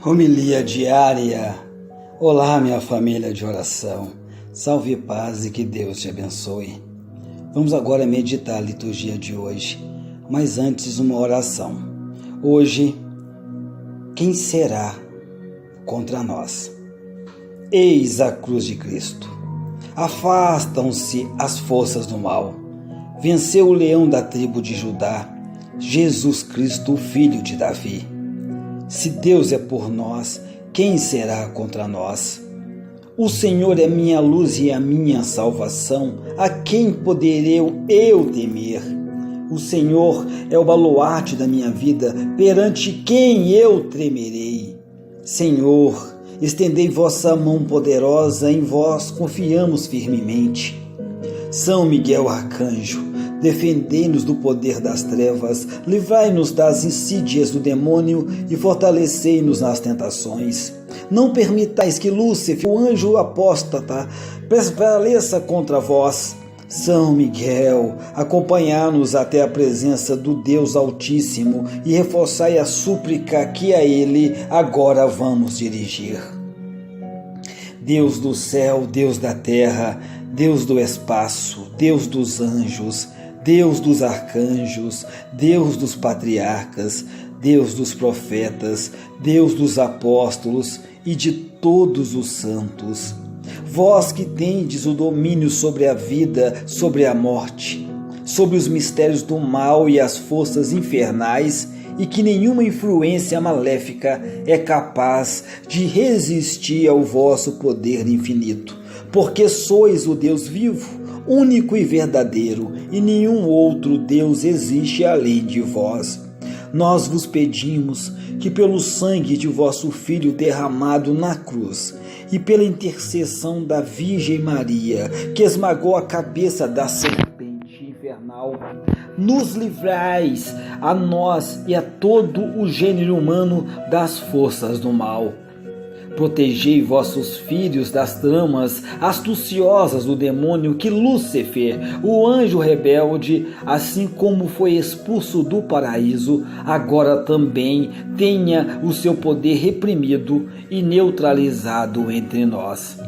Homilia diária. Olá, minha família de oração. Salve paz e que Deus te abençoe. Vamos agora meditar a liturgia de hoje, mas antes uma oração. Hoje, quem será contra nós? Eis a cruz de Cristo. Afastam-se as forças do mal. Venceu o leão da tribo de Judá, Jesus Cristo, o filho de Davi. Se Deus é por nós, quem será contra nós? O Senhor é minha luz e a minha salvação, a quem poderei eu temer? O Senhor é o baluarte da minha vida, perante quem eu tremerei? Senhor, estendei vossa mão poderosa, em vós confiamos firmemente. São Miguel Arcanjo, defendei-nos do poder das trevas, livrai-nos das insídias do demônio e fortalecei-nos nas tentações. Não permitais que Lúcifer, o anjo apóstata, prevaleça contra vós. São Miguel, acompanhai-nos até a presença do Deus Altíssimo e reforçai a súplica que a Ele agora vamos dirigir. Deus do céu, Deus da terra, Deus do espaço, Deus dos anjos, Deus dos arcanjos, Deus dos patriarcas, Deus dos profetas, Deus dos apóstolos e de todos os santos. Vós que tendes o domínio sobre a vida, sobre a morte, sobre os mistérios do mal e as forças infernais, e que nenhuma influência maléfica é capaz de resistir ao vosso poder infinito, porque sois o Deus vivo, único e verdadeiro, e nenhum outro Deus existe além de vós. Nós vos pedimos que pelo sangue de vosso Filho derramado na cruz e pela intercessão da Virgem Maria, que esmagou a cabeça da serpente infernal, nos livrais a nós e a todo o gênero humano das forças do mal. Protegei vossos filhos das tramas astuciosas do demônio que Lúcifer, o anjo rebelde, assim como foi expulso do paraíso, agora também tenha o seu poder reprimido e neutralizado entre nós.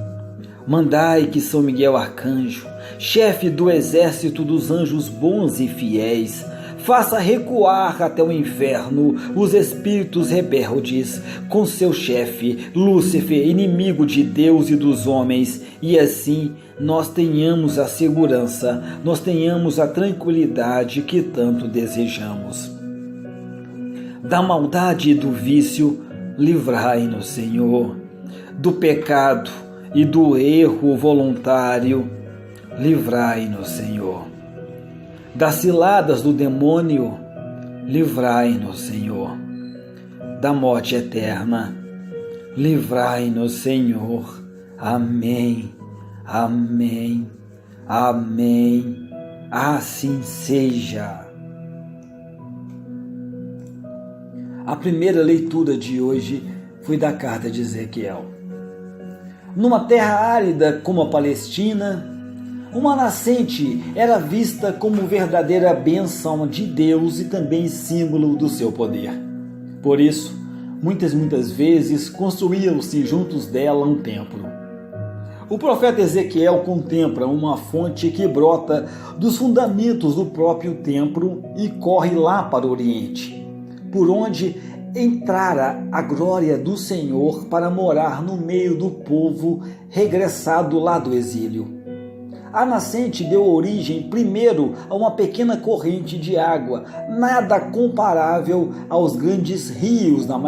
Mandai que São Miguel Arcanjo, chefe do exército dos anjos bons e fiéis, faça recuar até o inferno os espíritos rebeldes com seu chefe, Lúcifer, inimigo de Deus e dos homens, e assim nós tenhamos a segurança, nós tenhamos a tranquilidade que tanto desejamos. Da maldade e do vício, livrai-nos, Senhor. Do pecado e do erro voluntário, livrai-nos, Senhor. Das ciladas do demônio, livrai-nos, Senhor. Da morte eterna, livrai-nos, Senhor. Amém, amém, amém. Assim seja. A primeira leitura de hoje foi da carta de Ezequiel. Numa terra árida como a Palestina, uma nascente era vista como verdadeira bênção de Deus e também símbolo do seu poder. Por isso, muitas vezes construíam-se juntos dela um templo. O profeta Ezequiel contempla uma fonte que brota dos fundamentos do próprio templo e corre lá para o Oriente, por onde entrara a glória do Senhor para morar no meio do povo regressado lá do exílio. A nascente deu origem primeiro a uma pequena corrente de água, nada comparável aos grandes rios da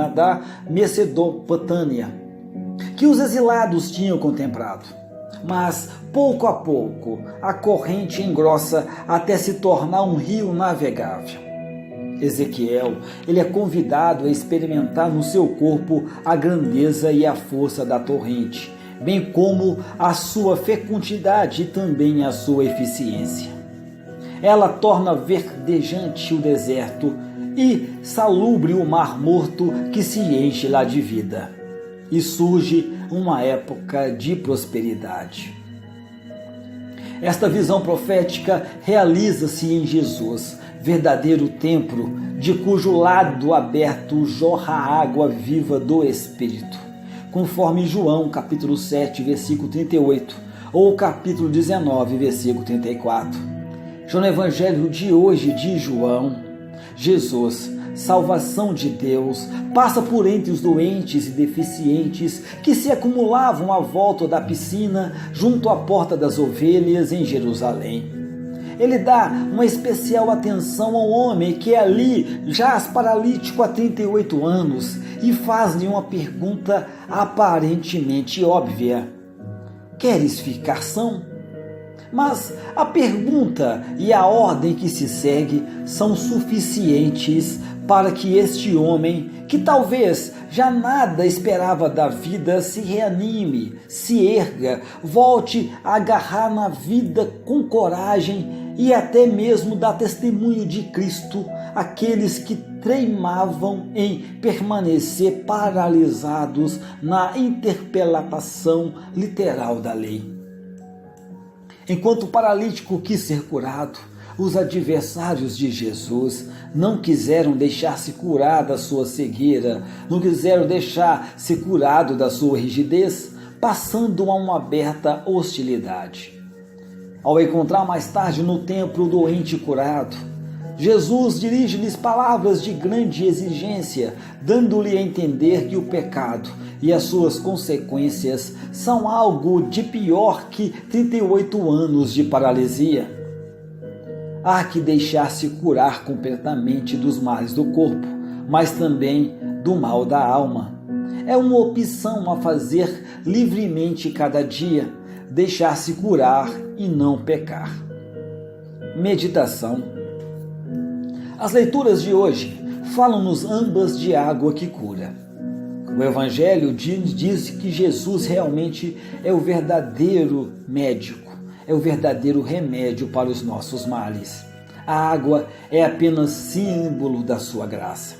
Mesopotâmia, que os exilados tinham contemplado. Mas, pouco a pouco, a corrente engrossa até se tornar um rio navegável. Ezequiel, ele é convidado a experimentar no seu corpo a grandeza e a força da torrente, bem como a sua fecundidade e também a sua eficiência. Ela torna verdejante o deserto e salubre o mar morto que se enche lá de vida. E surge uma época de prosperidade. Esta visão profética realiza-se em Jesus, verdadeiro templo de cujo lado aberto jorra a água viva do Espírito, conforme João capítulo 7, versículo 38, ou capítulo 19, versículo 34. Já no Evangelho de hoje de João, Jesus, salvação de Deus, passa por entre os doentes e deficientes que se acumulavam à volta da piscina junto à porta das ovelhas em Jerusalém. Ele dá uma especial atenção ao homem que ali jaz paralítico há 38 anos e faz-lhe uma pergunta aparentemente óbvia: queres ficar são? Mas a pergunta e a ordem que se segue são suficientes para que este homem, que talvez já nada esperava da vida, se reanime, se erga, volte a agarrar na vida com coragem e até mesmo dar testemunho de Cristo àqueles que treimavam em permanecer paralisados na interpretação literal da lei. Enquanto o paralítico quis ser curado, os adversários de Jesus não quiseram deixar-se curar da sua cegueira, não quiseram deixar-se curado da sua rigidez, passando a uma aberta hostilidade. Ao encontrar mais tarde no templo o doente curado, Jesus dirige-lhes palavras de grande exigência, dando-lhe a entender que o pecado e as suas consequências são algo de pior que 38 anos de paralisia. Há que deixar-se curar completamente dos males do corpo, mas também do mal da alma. É uma opção a fazer livremente cada dia, deixar-se curar e não pecar. Meditação. As leituras de hoje falam-nos ambas de água que cura. O Evangelho diz que Jesus realmente é o verdadeiro médico, é o verdadeiro remédio para os nossos males. A água é apenas símbolo da sua graça.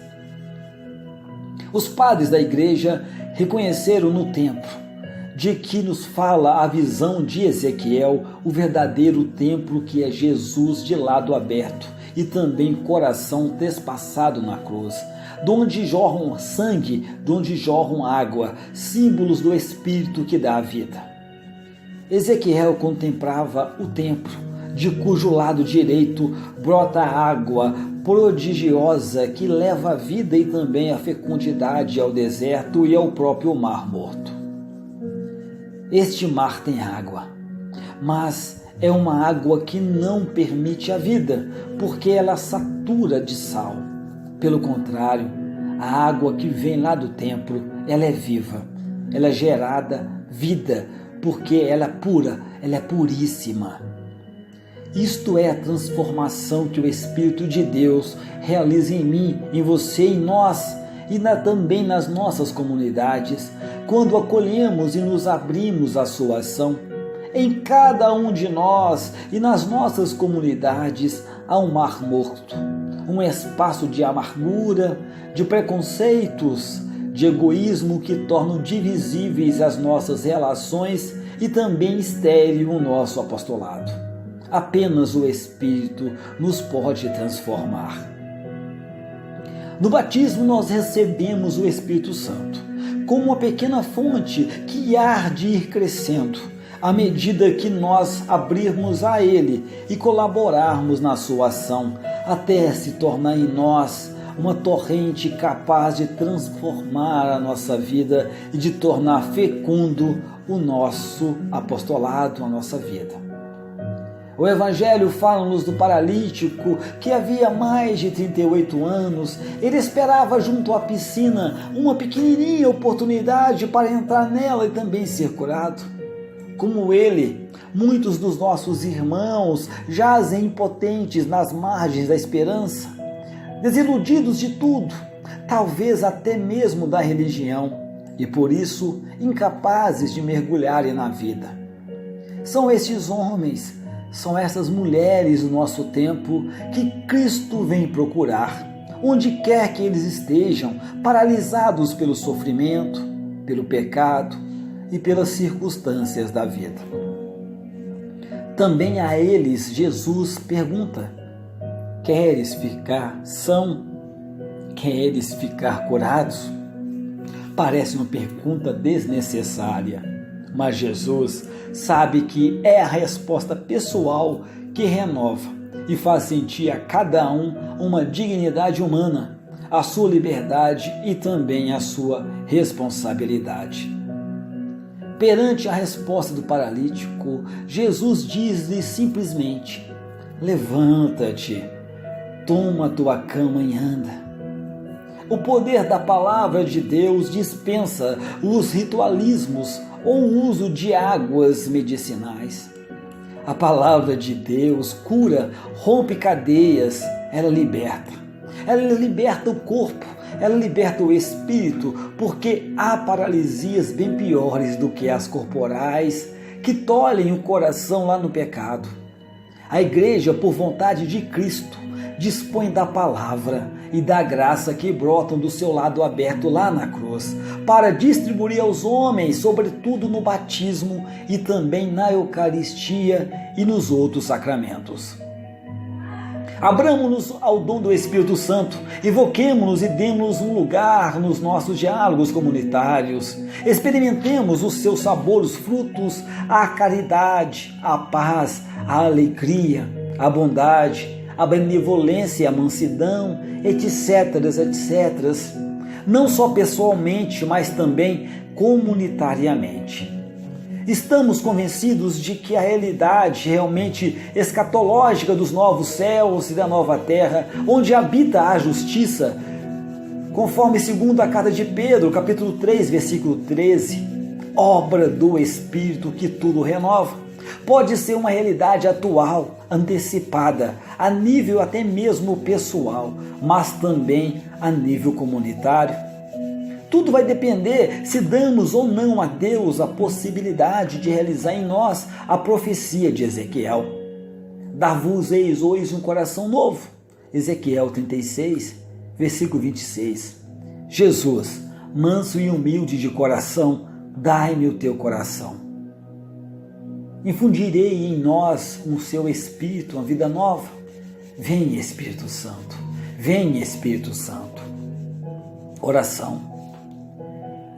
Os padres da igreja reconheceram no templo, de que nos fala a visão de Ezequiel, o verdadeiro templo que é Jesus de lado aberto e também coração trespassado na cruz, de onde jorram sangue, de onde jorram água, símbolos do Espírito que dá a vida. Ezequiel contemplava o templo, de cujo lado direito brota água prodigiosa que leva a vida e também a fecundidade ao deserto e ao próprio Mar Morto. Este mar tem água, mas é uma água que não permite a vida, porque ela satura de sal. Pelo contrário, a água que vem lá do templo, ela é viva, ela é gerada vida, porque ela é pura, ela é puríssima. Isto é a transformação que o Espírito de Deus realiza em mim, em você, em nós e também nas nossas comunidades, quando acolhemos e nos abrimos à sua ação. Em cada um de nós e nas nossas comunidades há um mar morto, um espaço de amargura, de preconceitos, de egoísmo que tornam divisíveis as nossas relações e também estéril o nosso apostolado. Apenas o Espírito nos pode transformar. No batismo nós recebemos o Espírito Santo, como uma pequena fonte que há de ir crescendo, à medida que nós abrirmos a Ele e colaborarmos na sua ação, até se tornar em nós uma torrente capaz de transformar a nossa vida e de tornar fecundo o nosso apostolado, a nossa vida. O Evangelho fala-nos do paralítico que havia mais de 38 anos. Ele esperava junto à piscina uma pequenininha oportunidade para entrar nela e também ser curado. Como ele, muitos dos nossos irmãos jazem impotentes nas margens da esperança, desiludidos de tudo, talvez até mesmo da religião, e por isso incapazes de mergulharem na vida. São estes homens, são essas mulheres do nosso tempo que Cristo vem procurar, onde quer que eles estejam, paralisados pelo sofrimento, pelo pecado e pelas circunstâncias da vida. Também a eles Jesus pergunta: queres ficar são? Queres ficar curado? Parece uma pergunta desnecessária, mas Jesus sabe que é a resposta pessoal que renova e faz sentir a cada um uma dignidade humana, a sua liberdade e também a sua responsabilidade. Perante a resposta do paralítico, Jesus diz-lhe simplesmente: levanta-te, toma tua cama e anda. O poder da palavra de Deus dispensa os ritualismos ou o uso de águas medicinais. A palavra de Deus cura, rompe cadeias, ela liberta. Ela liberta o corpo, ela liberta o espírito, porque há paralisias bem piores do que as corporais, que tolhem o coração lá no pecado. A igreja, por vontade de Cristo, dispõe da palavra e da graça que brotam do seu lado aberto lá na cruz, para distribuir aos homens, sobretudo no batismo e também na Eucaristia e nos outros sacramentos. Abramos-nos ao dom do Espírito Santo, invoquemo-nos e demos um lugar nos nossos diálogos comunitários. Experimentemos os seus sabores, frutos, a caridade, a paz, a alegria, a bondade, a benevolência, a mansidão, etc, etc. Não só pessoalmente, mas também comunitariamente. Estamos convencidos de que a realidade realmente escatológica dos novos céus e da nova terra, onde habita a justiça, conforme segundo a carta de Pedro, capítulo 3, versículo 13, obra do Espírito que tudo renova, pode ser uma realidade atual, antecipada, a nível até mesmo pessoal, mas também a nível comunitário. Tudo vai depender se damos ou não a Deus a possibilidade de realizar em nós a profecia de Ezequiel. Dar-vos-eis hoje um coração novo. Ezequiel 36, versículo 26. Jesus, manso e humilde de coração, dai-me o teu coração. Infundirei em nós o seu Espírito, uma vida nova. Vem, Espírito Santo. Vem, Espírito Santo. Oração.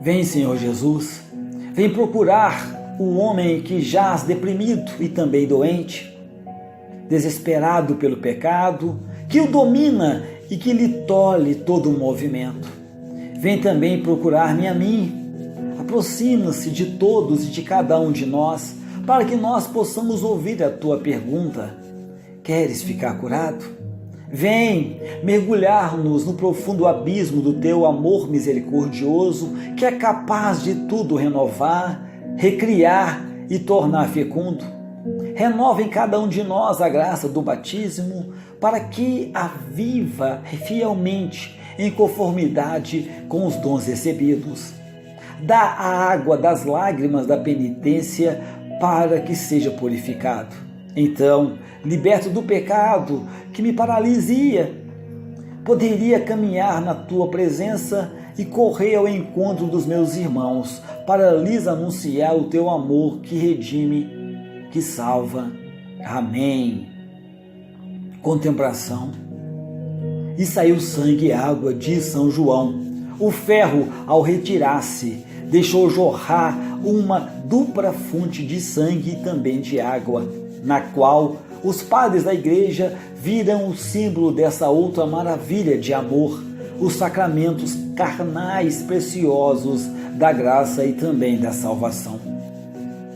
Vem, Senhor Jesus, vem procurar o homem que jaz deprimido e também doente, desesperado pelo pecado, que o domina e que lhe tolhe todo o movimento. Vem também procurar-me a mim. Aproxima-se de todos e de cada um de nós, para que nós possamos ouvir a tua pergunta: queres ficar curado? Vem mergulhar-nos no profundo abismo do teu amor misericordioso, que é capaz de tudo renovar, recriar e tornar fecundo. Renova em cada um de nós a graça do batismo, para que a viva fielmente em conformidade com os dons recebidos. Dá a água das lágrimas da penitência para que seja purificado. Então, liberto do pecado que me paralisia, poderia caminhar na tua presença e correr ao encontro dos meus irmãos para lhes anunciar o teu amor que redime, que salva. Amém. Contemplação. E saiu sangue e água, diz São João. O ferro, ao retirar-se, deixou jorrar uma dupla fonte de sangue e também de água, na qual os padres da igreja viram o símbolo dessa outra maravilha de amor, os sacramentos carnais preciosos da graça e também da salvação.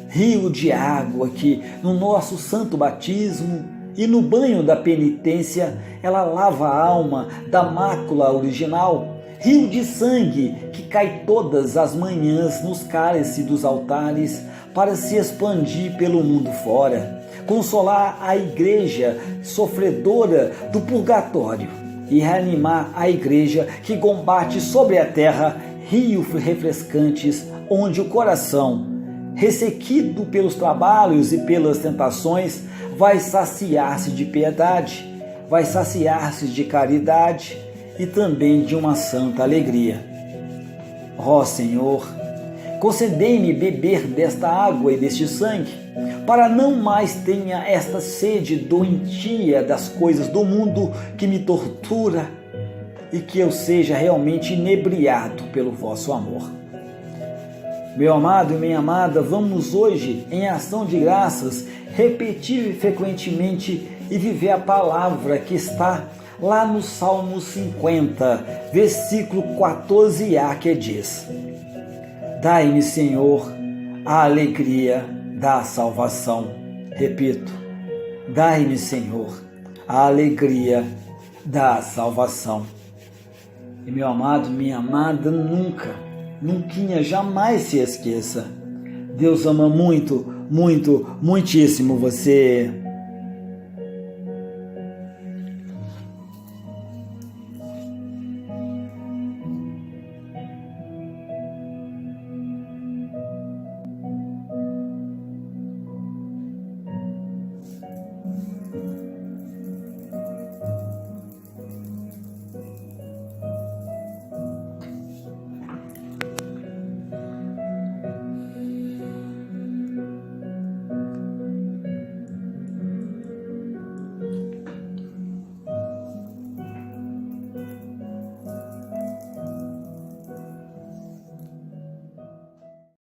Rio de água que, no nosso santo batismo e no banho da penitência, ela lava a alma da mácula original. Rio de sangue que cai todas as manhãs nos cálices dos altares para se expandir pelo mundo fora, consolar a igreja sofredora do purgatório e reanimar a igreja que combate sobre a terra rios refrescantes, onde o coração, ressequido pelos trabalhos e pelas tentações, vai saciar-se de piedade, vai saciar-se de caridade e também de uma santa alegria. Ó Senhor, concedei-me beber desta água e deste sangue, para não mais tenha esta sede doentia das coisas do mundo que me tortura, e que eu seja realmente inebriado pelo vosso amor. Meu amado e minha amada, vamos hoje, em ação de graças, repetir frequentemente e viver a palavra que está lá no Salmo 50, versículo 14a, que diz: Dai-me, Senhor, a alegria da salvação. Repito, dai-me, Senhor, a alegria da salvação. E meu amado, minha amada, nunca, jamais se esqueça. Deus ama muito, muitíssimo você.